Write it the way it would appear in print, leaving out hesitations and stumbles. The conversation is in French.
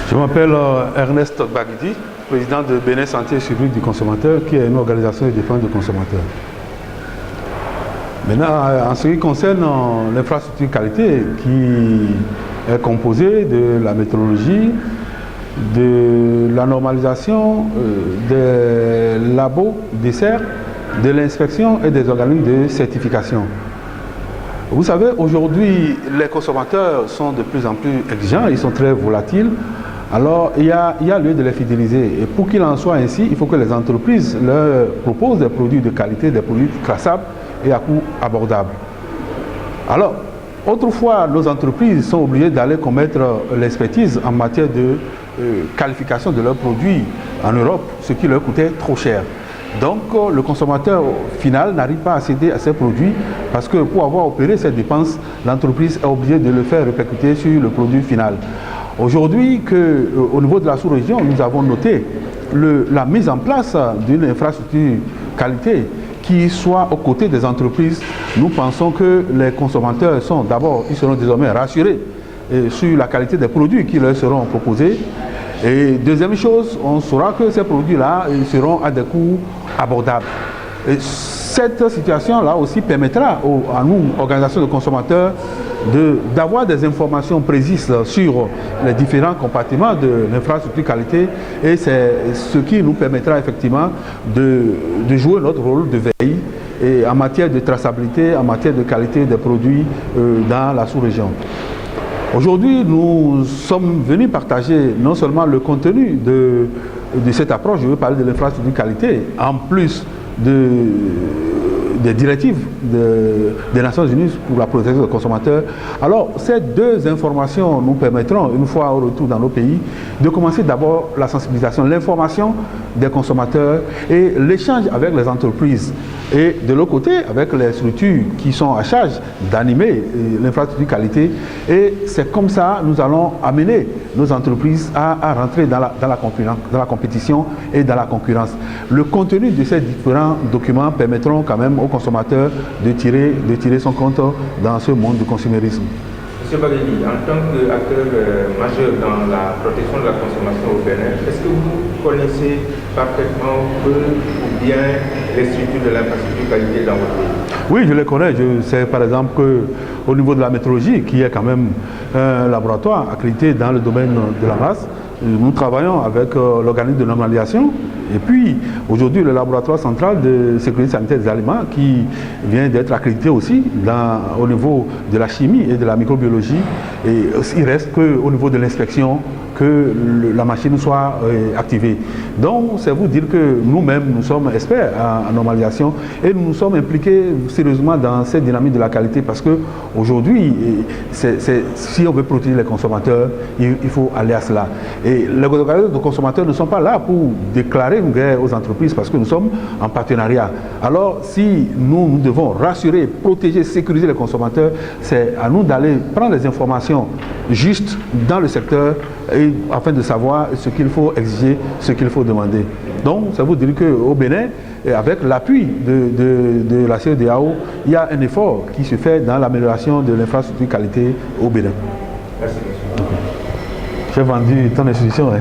Je m'appelle Ernest Bagidi, président de Bénin Santé et Suivi du consommateur, qui est une organisation de défense des consommateurs. Maintenant, en ce qui concerne l'infrastructure qualité, qui est composée de la métrologie, de la normalisation des labos, des CER, de l'inspection et des organismes de certification. Vous savez, aujourd'hui, les consommateurs sont de plus en plus exigeants, ils sont très volatiles. Alors, il y a lieu de les fidéliser. Et pour qu'il en soit ainsi, il faut que les entreprises leur proposent des produits de qualité, des produits classables et à coût abordable. Alors, autrefois, nos entreprises sont obligées d'aller commettre l'expertise en matière de qualification de leurs produits en Europe, ce qui leur coûtait trop cher. Donc, le consommateur final n'arrive pas à céder à ces produits parce que pour avoir opéré ces dépenses, l'entreprise est obligée de le faire répercuter sur le produit final. Aujourd'hui, au niveau de la sous-région, nous avons noté la mise en place d'une infrastructure qualité qui soit aux côtés des entreprises. Nous pensons que les consommateurs ils seront désormais rassurés sur la qualité des produits qui leur seront proposés. Et deuxième chose, on saura que ces produits-là seront à des coûts abordables. Et cette situation-là aussi permettra à nous, organisations de consommateurs, d'avoir des informations précises sur les différents compartiments de l'infrastructure qualité, et c'est ce qui nous permettra effectivement de jouer notre rôle de veille et en matière de traçabilité, en matière de qualité des produits dans la sous-région. Aujourd'hui, nous sommes venus partager non seulement le contenu de cette approche, je veux parler de l'infrastructure qualité, en plus des directives des Nations Unies pour la protection des consommateurs. Alors, ces deux informations nous permettront, une fois au retour dans nos pays, de commencer d'abord la sensibilisation, l'information des consommateurs et l'échange avec les entreprises. Et de l'autre côté, avec les structures qui sont à charge d'animer l'infrastructure qualité. Et c'est comme ça que nous allons amener nos entreprises à rentrer dans la compétition et dans la concurrence. Le contenu de ces différents documents permettront quand même aux consommateurs de tirer son compte dans ce monde du consumérisme. Monsieur Bagidi, en tant qu'acteur majeur dans la protection de la consommation au Bénin, est-ce que vous connaissez parfaitement ou bien les structures de l'infrastructure qualité dans votre pays? Oui, je les connais. Je sais par exemple qu'au niveau de la métrologie, qui est quand même un laboratoire accrédité dans le domaine de la masse, nous travaillons avec l'organisme de normalisation et puis aujourd'hui le laboratoire central de sécurité sanitaire des aliments qui vient d'être accrédité aussi au niveau de la chimie et de la microbiologie, et il reste qu'au niveau de l'inspection que la machine soit activée. Donc c'est vous dire que nous-mêmes nous sommes experts en normalisation et nous nous sommes impliqués sérieusement dans cette dynamique de la qualité parce que aujourd'hui si on veut protéger les consommateurs, il faut aller à cela. Et les organisateurs de consommateurs ne sont pas là pour déclarer une guerre aux entreprises parce que nous sommes en partenariat. Alors si nous devons rassurer, protéger, sécuriser les consommateurs, c'est à nous d'aller prendre les informations justes dans le secteur afin de savoir ce qu'il faut exiger, ce qu'il faut demander. Donc ça veut dire qu'au Bénin, avec l'appui de la CEDEAO, il y a un effort qui se fait dans l'amélioration de l'infrastructure qualité au Bénin. Merci, monsieur. J'ai vendu ton institution.